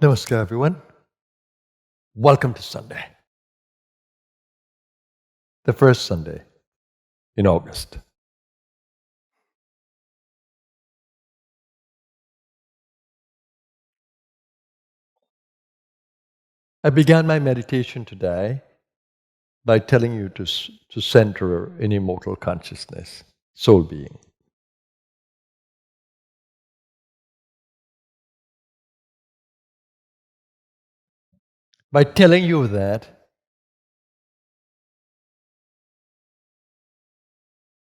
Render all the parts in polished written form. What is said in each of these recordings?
Namaskar, everyone. Welcome to Sunday, the first Sunday in August. I began my meditation today by telling you to center in immortal consciousness, soul being. By telling you that,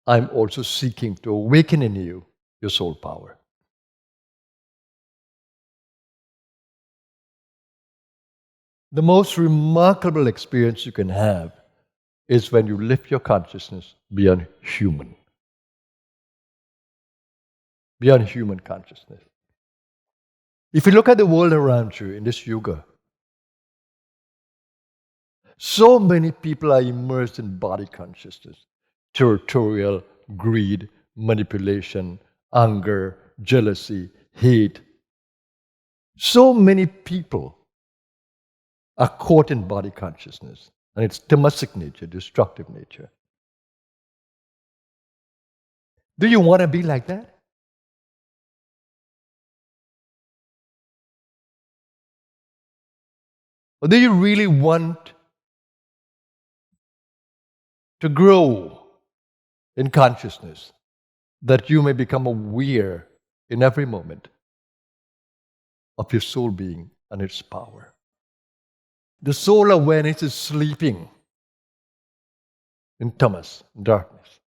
I'm also seeking to awaken in you your soul power. The most remarkable experience you can have is when you lift your consciousness beyond human consciousness. If you look at the world around you in this yuga, so many people are immersed in body consciousness, territorial, greed, manipulation, anger, jealousy, hate. So many people are caught in body consciousness and its tamasic nature, destructive nature. Do you want to be like that? Or do you really want to grow in consciousness that you may become aware in every moment of your soul being and its power? The soul awareness is sleeping in tamas, darkness.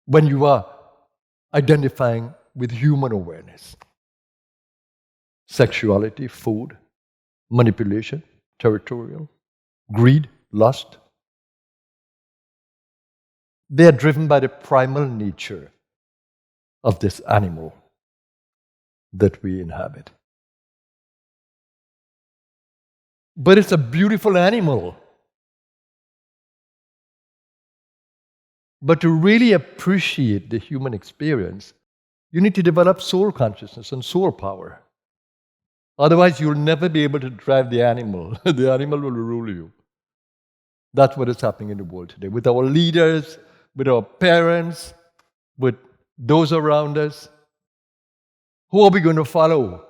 When you are identifying with human awareness, sexuality, food, manipulation, territorial, greed, lust, they are driven by the primal nature of this animal that we inhabit. But it's a beautiful animal. But to really appreciate the human experience, you need to develop soul consciousness and soul power. Otherwise, you'll never be able to drive the animal. The animal will rule you. That's what is happening in the world today. With our leaders, with our parents, with those around us. Who are we going to follow?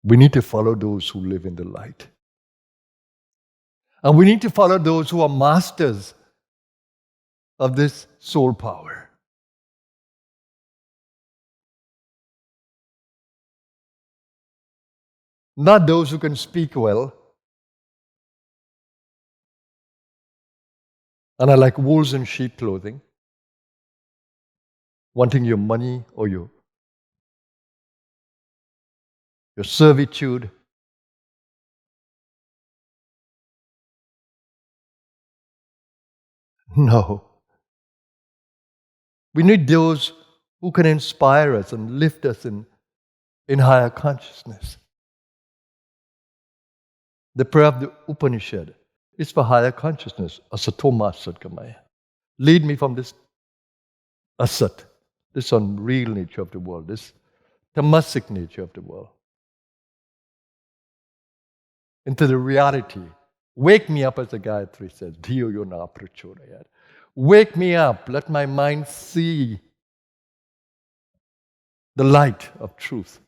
We need to follow those who live in the light. And we need to follow those who are masters of this soul power. Not those who can speak well and are like wolves in sheep clothing, wanting your money or your servitude. No. We need those who can inspire us and lift us in higher consciousness. The prayer of the Upanishad is for higher consciousness, asatoma satgamaya. Lead me from this asat, this unreal nature of the world, this tamasic nature of the world, into the reality. Wake me up, as the Gayatri says, Dhiyo yona prachodayat. Wake me up, let my mind see the light of truth.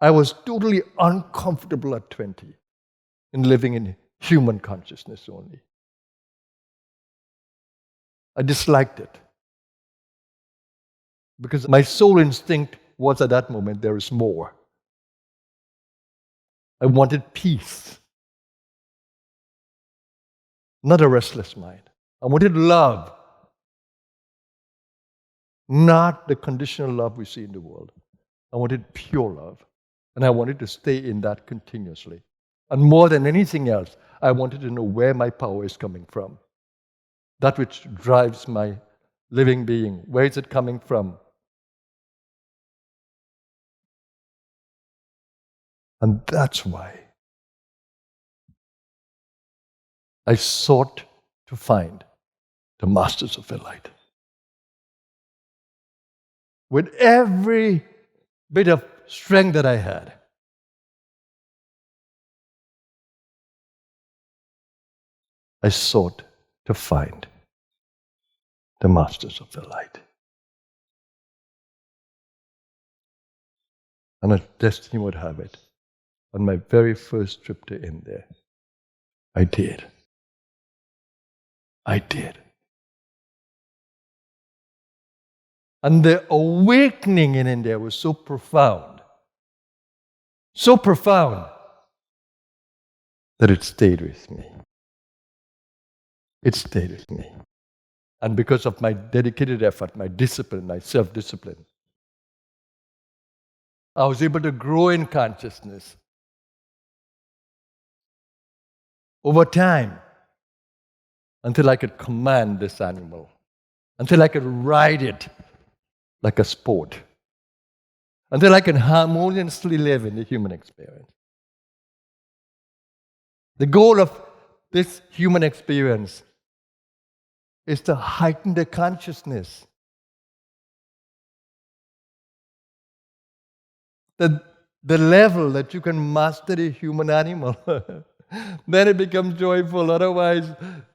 I was totally uncomfortable at 20 in living in human consciousness only. I disliked it because my soul instinct was at that moment, there is more. I wanted peace, not a restless mind. I wanted love, not the conditional love we see in the world. I wanted pure love. And I wanted to stay in that continuously. And more than anything else, I wanted to know where my power is coming from. That which drives my living being. Where is it coming from? And that's why I sought to find the masters of the light. With every bit of strength that I had, I sought to find the masters of the light. And as destiny would have it, on my very first trip to India, I did. I did. And the awakening in India was so profound, that it stayed with me. It stayed with me. And because of my dedicated effort, my discipline, my self-discipline, I was able to grow in consciousness over time until I could command this animal, until I could ride it like a sport, until I can harmoniously live in the human experience. The goal of this human experience is to heighten the consciousness. The level that you can master the human animal, then it becomes joyful. Otherwise,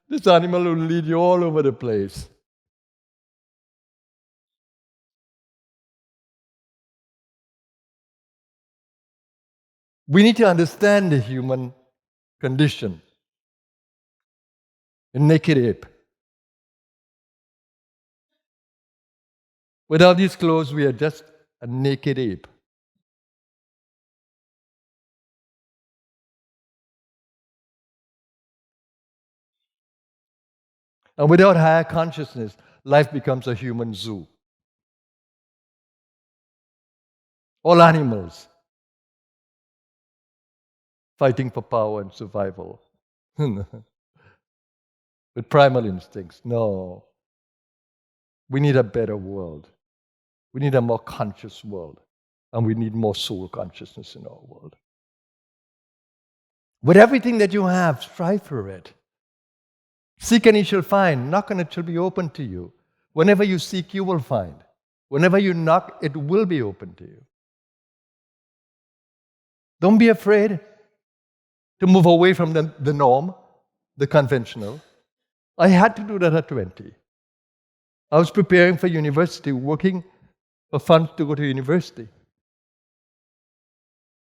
this animal will lead you all over the place. We need to understand the human condition. A naked ape. Without these clothes, we are just a naked ape. And without higher consciousness, life becomes a human zoo. All animals fighting for power and survival with primal instincts. No. We need a better world. We need a more conscious world. And we need more soul consciousness in our world. With everything that you have, strive for it. Seek and you shall find. Knock and it shall be open to you. Whenever you seek, you will find. Whenever you knock, it will be open to you. Don't be afraid to move away from the norm, the conventional. I had to do that at 20. I was preparing for university, working for funds to go to university.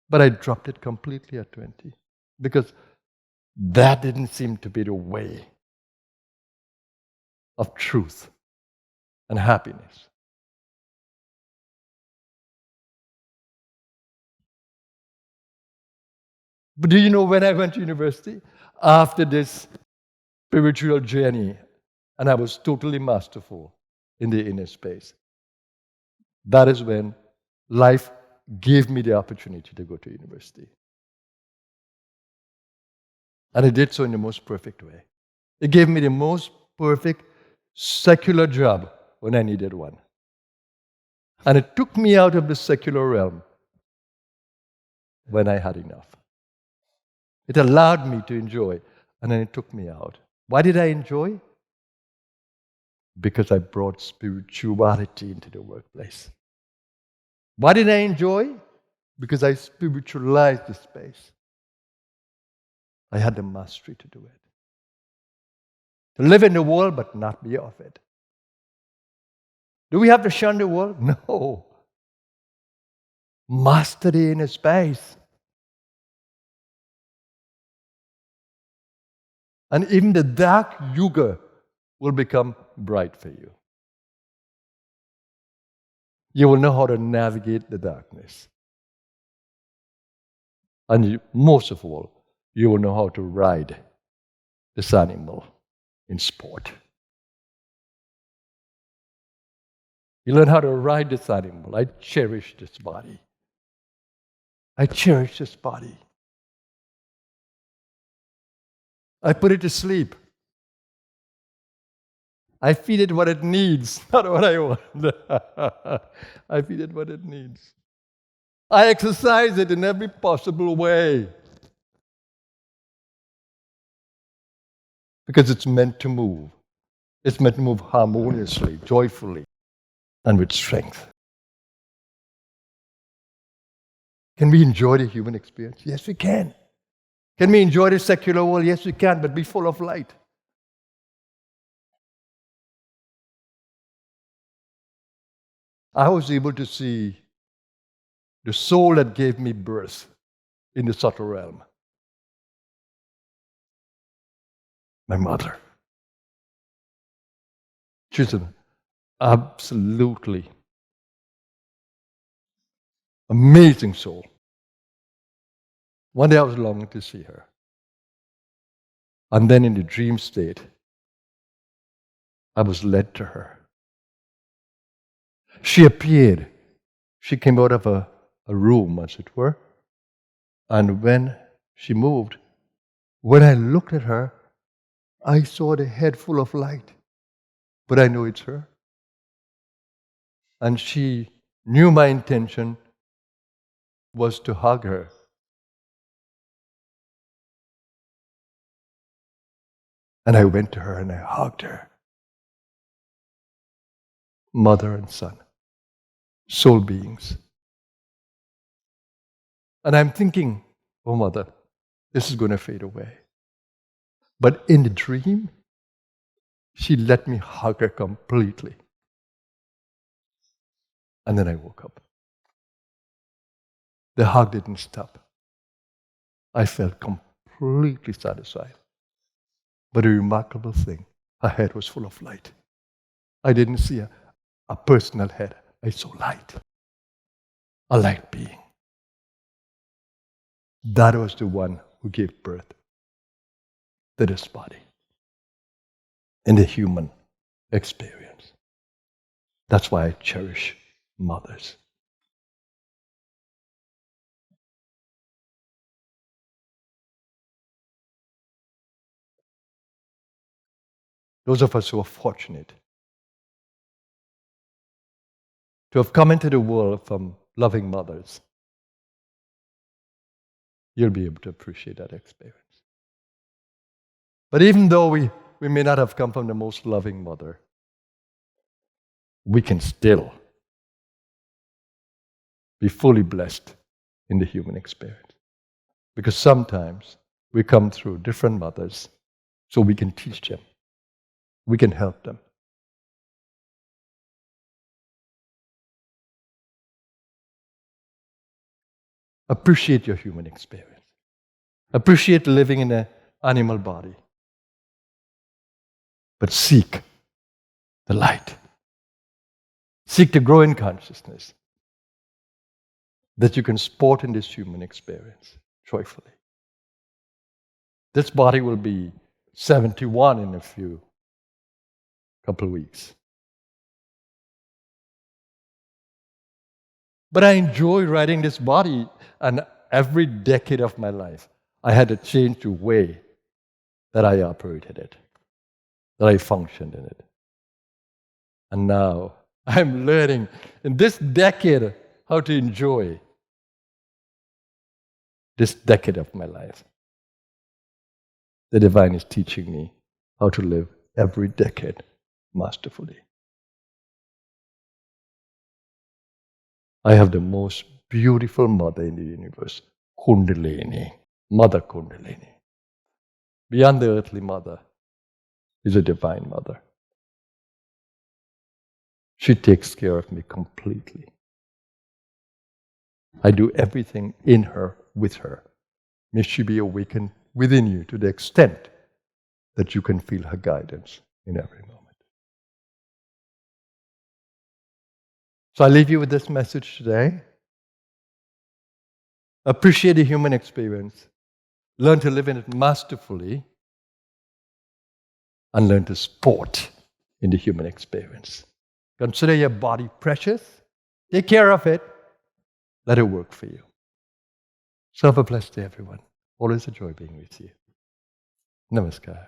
But I dropped it completely at 20 because that didn't seem to be the way of truth and happiness. But do you know when I went to university? After this spiritual journey, and I was totally masterful in the inner space. That is when life gave me the opportunity to go to university. And it did so in the most perfect way. It gave me the most perfect secular job when I needed one. And it took me out of the secular realm when I had enough. It allowed me to enjoy, and then it took me out. Why did I enjoy? Because I brought spirituality into the workplace. Why did I enjoy? Because I spiritualized the space. I had the mastery to do it. To live in the world but not be of it. Do we have to shun the world? No. Master the inner space. And even the dark yuga will become bright for you. You will know how to navigate the darkness. And most of all, you will know how to ride this animal in sport. You learn how to ride this animal. I cherish this body. I cherish this body. I put it to sleep. I feed it what it needs, not what I want. I feed it what it needs. I exercise it in every possible way. because it's meant to move. It's meant to move harmoniously, joyfully, and with strength. Can we enjoy the human experience? Yes, we can. Can we enjoy the secular world? Yes, we can, but be full of light. I was able to see the soul that gave me birth in the subtle realm. My mother. She's an absolutely amazing soul. One day I was longing to see her. And then in the dream state, I was led to her. She appeared. She came out of a room, as it were. And when she moved, when I looked at her, I saw the head full of light. But I know it's her. And she knew my intention was to hug her. And I went to her and I hugged her. Mother and son, soul beings. And I'm thinking, oh mother, this is going to fade away. But in the dream, she let me hug her completely. And then I woke up. The hug didn't stop. I felt completely satisfied. But a remarkable thing, her head was full of light. I didn't see a personal head. I saw light. A light being. That was the one who gave birth to this body in the human experience. That's why I cherish mothers. Those of us who are fortunate to have come into the world from loving mothers, you'll be able to appreciate that experience. But even though we may not have come from the most loving mother, we can still be fully blessed in the human experience. Because sometimes we come through different mothers, so we can teach them. We can help them. Appreciate your human experience. Appreciate living in an animal body. But seek the light. Seek to grow in consciousness that you can sport in this human experience joyfully. This body will be 71 in a couple of weeks. But I enjoy riding this body, and every decade of my life, I had to change the way that I operated it, that I functioned in it. And now I'm learning in this decade how to enjoy this decade of my life. The divine is teaching me how to live every decade masterfully. I have the most beautiful mother in the universe, Kundalini, Mother Kundalini. Beyond the earthly mother is a divine mother. She takes care of me completely. I do everything in her, with her. May she be awakened within you to the extent that you can feel her guidance in every moment. So I leave you with this message today. Appreciate the human experience. Learn to live in it masterfully. And learn to sport in the human experience. Consider your body precious. Take care of it. Let it work for you. So have a blessed day, everyone. Always a joy being with you. Namaskar.